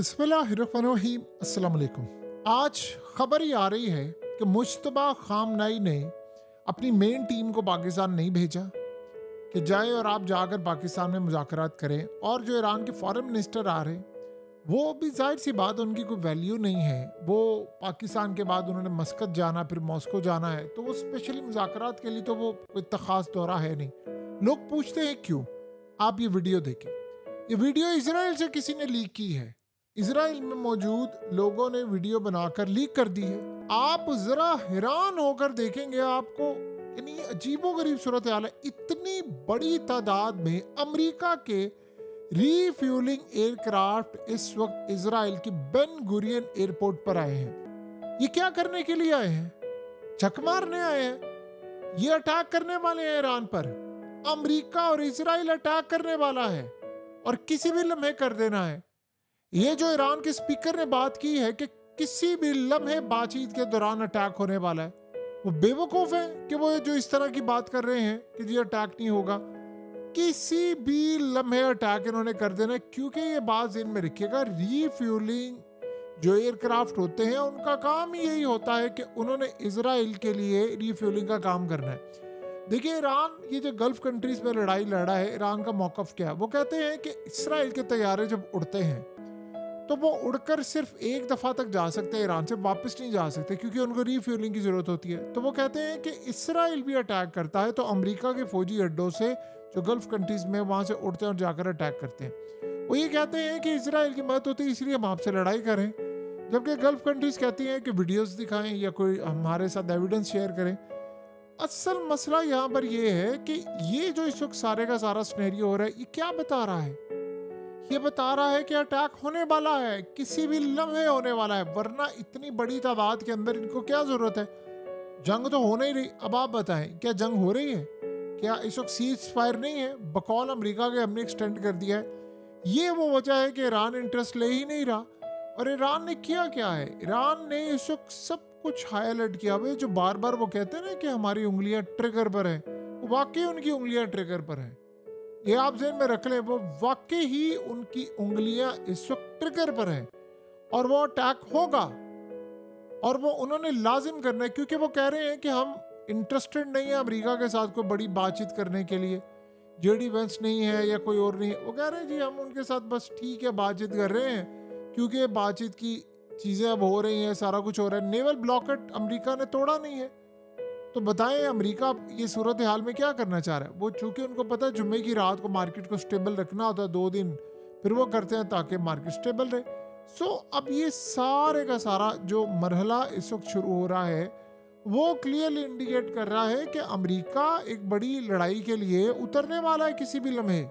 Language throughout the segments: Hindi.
बिस्मिल्लाहिर्रहमानिर्रहीम। अस्सलाम वालेकुम। आज खबर ही आ रही है कि मुश्तबा खामनाई ने अपनी मेन टीम को पाकिस्तान नहीं भेजा कि जाए और आप जाकर पाकिस्तान में मुज़ाकरात करें। और जो ईरान के फॉरेन मिनिस्टर आ रहे वो भी जाहिर सी बात उनकी कोई वैल्यू नहीं है। वो पाकिस्तान के बाद उन्होंने मस्कत जाना फिर मॉस्को जाना है, तो वो स्पेशली मुज़ाकरात के लिए तो वो कोई इतना खास दौरा है नहीं। लोग पूछते हैं क्यों। आप ये वीडियो देखें। ये वीडियो इसराइल से किसी ने लीक की है। इसराइल में मौजूद लोगों ने वीडियो बनाकर लीक कर दी है। आप जरा हैरान होकर देखेंगे, आपको यानी अजीबोगरीब सूरत हाल है। इतनी बड़ी तादाद में अमेरिका के रीफ्यूलिंग एयरक्राफ्ट इस वक्त इसराइल की बेन गुरियन एयरपोर्ट पर आए हैं। ये क्या करने के लिए आए हैं? झक मारने आए हैं। ये अटैक करने वाले हैं ईरान पर। अमेरिका और इसराइल अटैक करने वाला है और किसी भी लम्हे कर देना है। ये जो ईरान के स्पीकर ने बात की है कि किसी भी लम्हे बातचीत के दौरान अटैक होने वाला है, वो बेवकूफ है कि वो जो इस तरह की बात कर रहे हैं कि जी अटैक नहीं होगा। किसी भी लम्हे अटैक इन्होंने कर देना है, क्योंकि ये बात ज़हन में रखिएगा, रीफ्यूलिंग जो एयरक्राफ्ट होते हैं उनका काम ही यही होता है कि उन्होंने इसराइल के लिए रीफ्यूलिंग का काम करना है। देखिए, ईरान ये जो गल्फ कंट्रीज में लड़ाई लड़ा है, ईरान का मौकफ क्या है? वो कहते हैं कि इसराइल के तैयारे जब उड़ते हैं तो वो उड़कर सिर्फ एक दफ़ा तक जा सकते हैं ईरान से, वापस नहीं जा सकते क्योंकि उनको रीफ्यूलिंग की ज़रूरत होती है। तो वो कहते हैं कि इसराइल भी अटैक करता है तो अमेरिका के फौजी अड्डों से जो गल्फ कंट्रीज़ में वहाँ से उड़ते हैं और जाकर अटैक करते हैं। वो ये कहते हैं कि इसराइल की मदद होती है इसलिए हम आपसे लड़ाई करें, जबकि गल्फ कंट्रीज़ कहती हैं कि वीडियोस दिखाएं या कोई हमारे साथ एविडेंस शेयर करें। असल मसला यहाँ पर ये है कि ये जो इस वक्त सारे का सारा सिनेरियो हो रहा है, ये क्या बता रहा है? ये बता रहा है कि अटैक होने वाला है, किसी भी लम्हे होने वाला है, वरना इतनी बड़ी तादाद के अंदर इनको क्या जरूरत है? जंग तो हो नहीं रही। अब आप बताएं, क्या जंग हो रही है? क्या इस वक्त सीज फायर नहीं है? बकौल अमेरिका के हमने एक्सटेंड कर दिया है। ये वो वजह है कि ईरान इंटरेस्ट ले ही नहीं रहा। और ईरान ने किया क्या है? ईरान ने इस वक्त सब कुछ हाई अलर्ट किया हुआ है। जो बार बार वो कहते हैं ना कि हमारी उंगलियां ट्रिगर पर हैं, वो वाकई उनकी उंगलियां ट्रिगर पर हैं। ये आप ज़हन में रख लें, वो वाकई ही उनकी उंगलियां इस वक्त ट्रिगर पर हैं और वो अटैक होगा और वो उन्होंने लाजिम करना है, क्योंकि वो कह रहे हैं कि हम इंटरेस्टेड नहीं है अमेरिका के साथ कोई बड़ी बातचीत करने के लिए। जेडी वेंस नहीं है या कोई और नहीं है, वो कह रहे हैं जी हम उनके साथ बस ठीक है बातचीत कर रहे हैं, क्योंकि बातचीत की चीज़ें अब हो रही हैं, सारा कुछ हो रहा है। नेवल ब्लॉकेट अमेरिका ने तोड़ा नहीं है। तो बताएं अमेरिका ये सूरत हाल में क्या करना चाह रहा है? वो चूंकि उनको पता है जुम्मे की रात को मार्केट को स्टेबल रखना होता है 2 दिन, फिर वो करते हैं ताकि मार्केट स्टेबल रहे। सो अब ये सारे का सारा जो मरहला इस वक्त शुरू हो रहा है वो क्लियरली इंडिकेट कर रहा है कि अमेरिका एक बड़ी लड़ाई के लिए उतरने वाला है किसी भी लम्हे,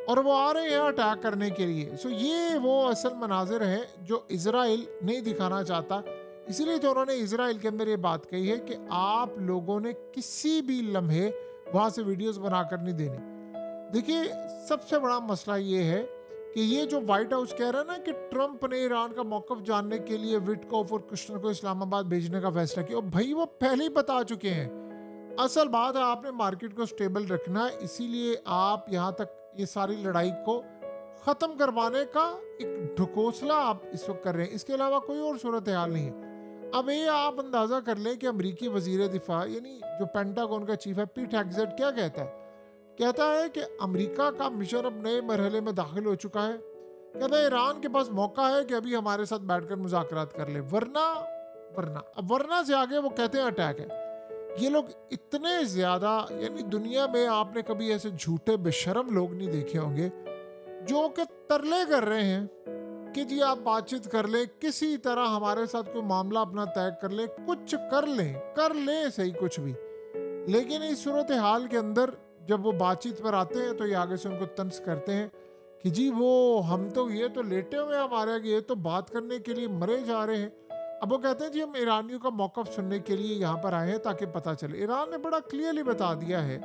और वो आ रहे हैं अटैक करने के लिए। सो ये वो असल मनाजिर है जो इसराइल नहीं दिखाना चाहता। इसीलिए तो उन्होंने इसराइल के अंदर ये बात कही है कि आप लोगों ने किसी भी लम्हे वहाँ से वीडियोस बनाकर नहीं देने। देखिए, सबसे बड़ा मसला ये है कि ये जो व्हाइट हाउस कह रहा है ना कि ट्रंप ने ईरान का मौकफ जानने के लिए विटकॉफ और कुशनर को इस्लामाबाद भेजने का फैसला किया, और भाई वो पहले ही बता चुके हैं। असल बात है आपने मार्केट को स्टेबल रखना है, इसीलिए आप यहाँ तक ये सारी लड़ाई को ख़त्म करवाने का एक ढकोसला आप इस वक्त कर रहे हैं। इसके अलावा कोई और सूरत हाल नहीं है। अब ये आप अंदाज़ा कर लें कि अमरीकी वज़ीर दिफा यानी जो पेंटागन का चीफ है पीट हेग्सेट क्या कहता है? कहता है कि अमेरिका का मिशन अब नए मरहले में दाखिल हो चुका है। कहता है ईरान के पास मौका है कि अभी हमारे साथ बैठकर मुज़ाकरात कर ले, वरना वरना अब वरना से आगे वो कहते हैं अटैक है। ये लोग इतने ज़्यादा, यानी दुनिया में आपने कभी ऐसे झूठे बेशरम लोग नहीं देखे होंगे जो कि तरले कर रहे हैं कि जी आप बातचीत कर ले, किसी तरह हमारे साथ कोई मामला अपना तय कर ले, कुछ कर ले सही कुछ भी। लेकिन इस सूरत हाल के अंदर जब वो बातचीत पर आते हैं तो ये आगे से उनको तंज करते हैं कि जी वो हम तो ये तो लेटे हुए हैं, हमारे आगे ये तो बात करने के लिए मरे जा रहे हैं। अब वो कहते हैं जी हम ईरानियों का मौकफ सुनने के लिए यहाँ पर आए हैं ताकि पता चले। ईरान ने बड़ा क्लियरली बता दिया है।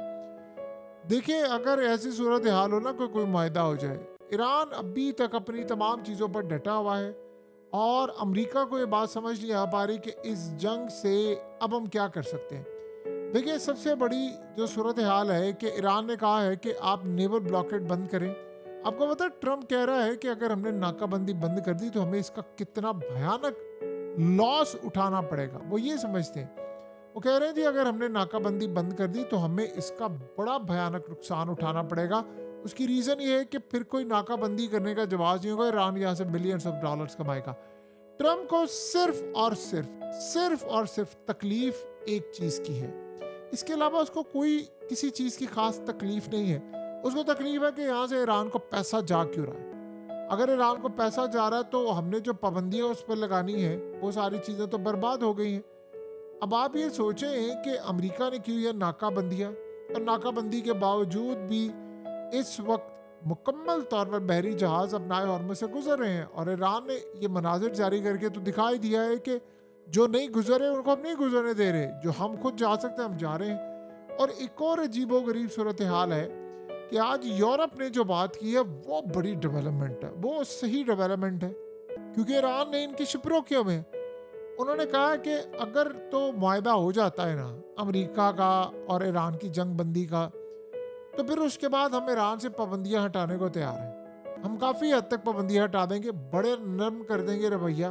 देखिए, अगर ऐसी सूरत हाल हो ना कोई मुआहदा हो जाए, ईरान अभी तक अपनी तमाम चीज़ों पर डटा हुआ है और अमेरिका को ये बात समझ नहीं आ पा रही कि इस जंग से अब हम क्या कर सकते हैं। देखिए, सबसे बड़ी जो सूरत हाल है कि ईरान ने कहा है कि आप नेवल ब्लॉकेट बंद करें, आपको पता है ट्रम्प कह रहा है कि अगर हमने नाकाबंदी बंद कर दी तो हमें इसका कितना भयानक लॉस उठाना पड़ेगा। वो ये समझते हैं, वो कह रहे हैं जी अगर हमने नाकाबंदी बंद कर दी तो हमें इसका बड़ा भयानक नुकसान उठाना पड़ेगा। उसकी रीजन ये है कि फिर कोई नाकाबंदी करने का जवाब नहीं होगा, ईरान यहाँ से बिलियंस ऑफ डॉलर्स कमाएगा। ट्रम्प को सिर्फ और सिर्फ तकलीफ एक चीज की है, इसके अलावा उसको कोई किसी चीज की खास तकलीफ नहीं है। उसको तकलीफ है कि यहाँ से ईरान को पैसा जा क्यों रहा है। अगर ईरान को पैसा जा रहा है तो हमने जो पाबंदियां उस पर लगानी है वो सारी चीजें तो बर्बाद हो गई हैं। अब आप ये सोचें कि अमेरिका ने की है नाकाबंदियां, और नाकाबंदी के बावजूद भी इस वक्त मुकम्मल तौर पर बहरी जहाज अपनाए हॉर्मुज़ से गुजर रहे हैं, और ईरान ने ये मनाजिर जारी करके तो दिखाई दिया है कि जो नहीं गुजरे उनको हम नहीं गुजरने दे रहे, जो हम खुद जा सकते हैं हम जा रहे हैं। और एक और अजीबोगरीब सूरत हाल है कि आज यूरोप ने जो बात की है वो बड़ी डेवलपमेंट है, वो सही डेवलपमेंट है, क्योंकि ईरान ने इनकी शिप रोके हुए हैं। उन्होंने कहा कि अगर तो मुआहदा हो जाता है ना अमेरिका का और ईरान की जंग बंदी का, तो फिर उसके बाद हम ईरान से पाबंदियां हटाने को तैयार हैं। हम काफ़ी हद तक पाबंदियां हटा देंगे, बड़े नरम कर देंगे रवैया।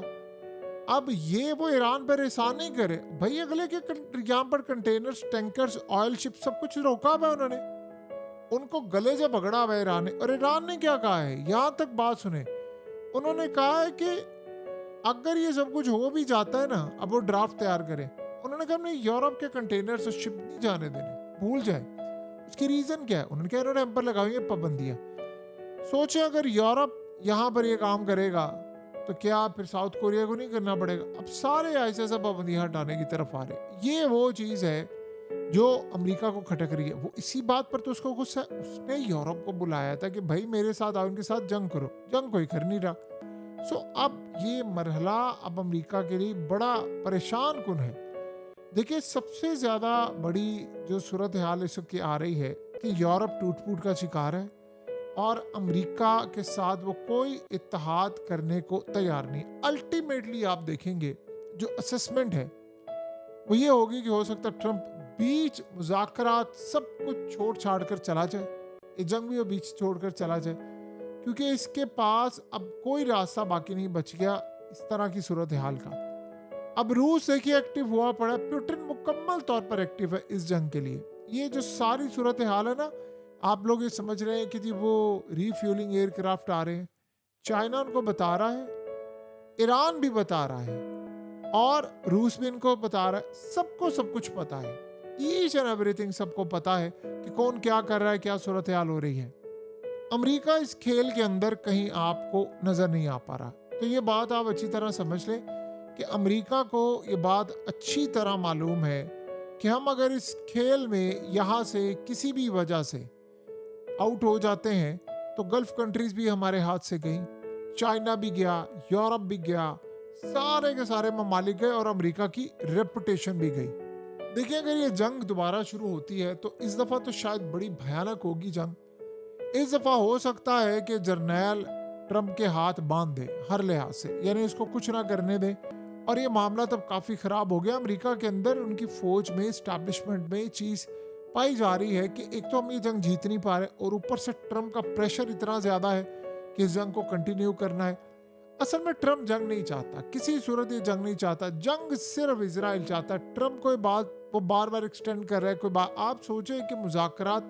अब ये वो ईरान पर एहसान नहीं करे भाई, अगले के यहाँ पर कंटेनर्स, टैंकर्स, ऑयल शिप सब कुछ रोका हुआ है उन्होंने, उनको गले से पकड़ा हुआ है ईरान ने। और ईरान ने क्या कहा है, यहाँ तक बात सुने, उन्होंने कहा है कि अगर ये सब कुछ हो भी जाता है ना, अब वो ड्राफ्ट तैयार करें। उन्होंने कहा हमने यूरोप के कंटेनर्स और शिप नहीं जाने देने, भूल जाए। उसकी रीजन क्या है, उन्होंने कहा इन्होंने हम पर लगाई है पाबंदियां। सोचे अगर यूरोप यहाँ पर ये काम करेगा तो क्या फिर साउथ कोरिया को नहीं करना पड़ेगा। अब सारे ऐसे सब पाबंदियां हटाने की तरफ आ रहे। ये वो चीज़ है जो अमेरिका को खटक रही है। वो इसी बात पर तो उसको गुस्सा है, उसने यूरोप को बुलाया था कि भाई मेरे साथ आओ, उनके साथ जंग करो, जंग कोई कर नहीं रहा। सो अब ये मरहला अब अमेरिका के लिए बड़ा परेशान कुन है। देखिए सबसे ज़्यादा बड़ी जो सूरत हाल इस वक्त आ रही है कि यूरोप टूट फूट का शिकार है और अमेरिका के साथ वो कोई इत्तेहाद करने को तैयार नहीं। अल्टीमेटली आप देखेंगे जो असेसमेंट है वो ये होगी कि हो सकता है ट्रंप बीच मुज़ाकरात सब कुछ छोड़ छाड़ कर चला जाए, ये जंग भी वो बीच छोड़ कर चला जाए, क्योंकि इसके पास अब कोई रास्ता बाकी नहीं बच गया इस तरह की सूरत हाल का। अब रूस देखिए एक्टिव हुआ पड़ा, पुतिन मुकम्मल तौर पर एक्टिव है इस जंग के लिए। ये जो सारी सूरत हाल है ना, आप लोग ये समझ रहे हैं कि जी वो रीफ्यूलिंग एयरक्राफ्ट आ रहे हैं, चाइना उनको बता रहा है, ईरान भी बता रहा है और रूस भी इनको बता रहा है। सबको सब कुछ पता है, ईच एंड एवरीथिंग सबको पता है कि कौन क्या कर रहा है, क्या सूरत हाल हो रही है। अमेरिका इस खेल के अंदर कहीं आपको नजर नहीं आ पा रहा। तो ये बात आप अच्छी तरह समझ लें कि अमेरिका को ये बात अच्छी तरह मालूम है कि हम अगर इस खेल में यहाँ से किसी भी वजह से आउट हो जाते हैं तो गल्फ कंट्रीज भी हमारे हाथ से गई, चाइना भी गया, यूरोप भी गया, सारे के सारे ममालिक गए और अमेरिका की रेपुटेशन भी गई। देखिए अगर ये जंग दोबारा शुरू होती है तो इस दफ़ा तो शायद बड़ी भयानक होगी जंग। इस दफ़ा हो सकता है कि जर्नैल ट्रंप के हाथ बांध दे हर लिहाज से, यानी इसको कुछ ना करने दे। और ये मामला तब काफ़ी ख़राब हो गया। अमेरिका के अंदर उनकी फ़ौज में, इस्टेब्लिशमेंट में चीज़ पाई जा रही है कि एक तो हम ये जंग जीत नहीं पा रहे और ऊपर से ट्रंप का प्रेशर इतना ज़्यादा है कि इस जंग को कंटिन्यू करना है। असल में ट्रंप जंग नहीं चाहता, किसी सूरत ये जंग नहीं चाहता, जंग सिर्फ इजराइल चाहता है। ट्रंप कोई बात वो बार बार एक्सटेंड कर रहा है। कोई बात आप सोचे कि मुज़ाकरात,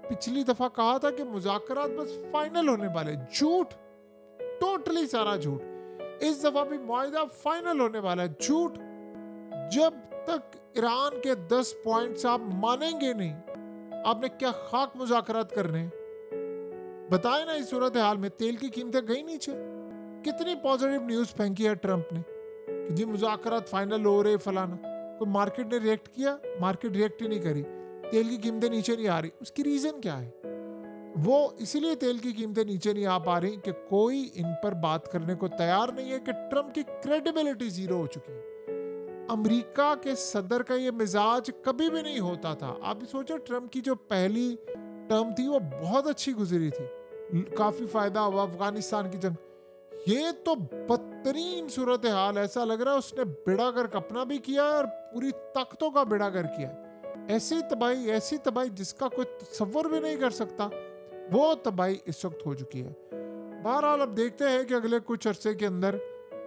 पिछली दफ़ा कहा था कि मुज़ाकरात बस फाइनल होने वाले, झूठ, टोटली सारा झूठ। इस दफ़ा भी मुआहिदा फाइनल होने वाला है, झूठ। जब तक ईरान के 10 पॉइंट्स आप मानेंगे नहीं, आपने क्या खाक मुज़ाकरात करने बताए ना। इस सूरत हाल में तेल की कीमतें गई नीचे। कितनी पॉजिटिव न्यूज़ फेंकी है ट्रंप ने कि जी मुज़ाकरात फाइनल हो रहे फलाना। कोई मार्केट ने रिएक्ट किया? मार्केट रिएक्ट ही नहीं करी, तेल की कीमतें नीचे नहीं आ रही। उसकी रीज़न क्या है? वो इसीलिए तेल की कीमतें नीचे नहीं आ पा रही कि कोई इन पर बात करने को तैयार नहीं है कि ट्रंप की क्रेडिबिलिटी जीरो हो चुकी है। अमेरिका के सदर का ये मिजाज कभी भी नहीं होता था। आप सोचो ट्रंप की जो पहली टर्म थी वो बहुत अच्छी गुजरी थी, काफी फायदा हुआ अफगानिस्तान की जंग। ये तो बदतरीन सूरत हाल, ऐसा लग रहा है उसने बेड़ा गर्क अपना भी किया है और पूरी ताकतों का बेड़ा गर्क किया है। ऐसी तबाही जिसका कोई तसव्वुर भी नहीं कर सकता। वो तबाही इस वक्त हो चुकी है। बहरहाल अब देखते हैं कि अगले कुछ अरसे के अंदर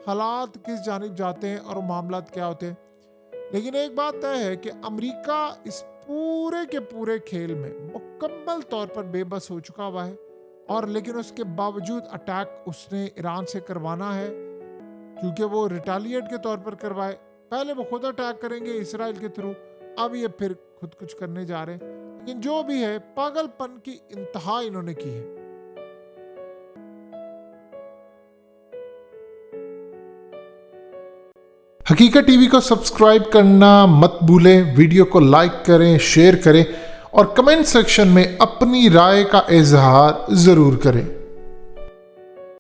हालात किस जानिब जाते हैं और मामलात क्या होते हैं। लेकिन एक बात तय है कि अमेरिका इस पूरे के पूरे खेल में मुकम्मल तौर पर बेबस हो चुका हुआ है, और लेकिन उसके बावजूद अटैक उसने ईरान से करवाना है, क्योंकि वो रिटालिएट के तौर पर करवाए। पहले वो खुद अटैक करेंगे इसराइल के थ्रू, अब ये फिर खुद कुछ करने जा रहे हैं। लेकिन जो भी है, पागलपन की इंतहा इन्होंने की है। हकीकत टीवी को सब्सक्राइब करना मत भूलें, वीडियो को लाइक करें, शेयर करें और कमेंट सेक्शन में अपनी राय का इजहार ज़रूर करें।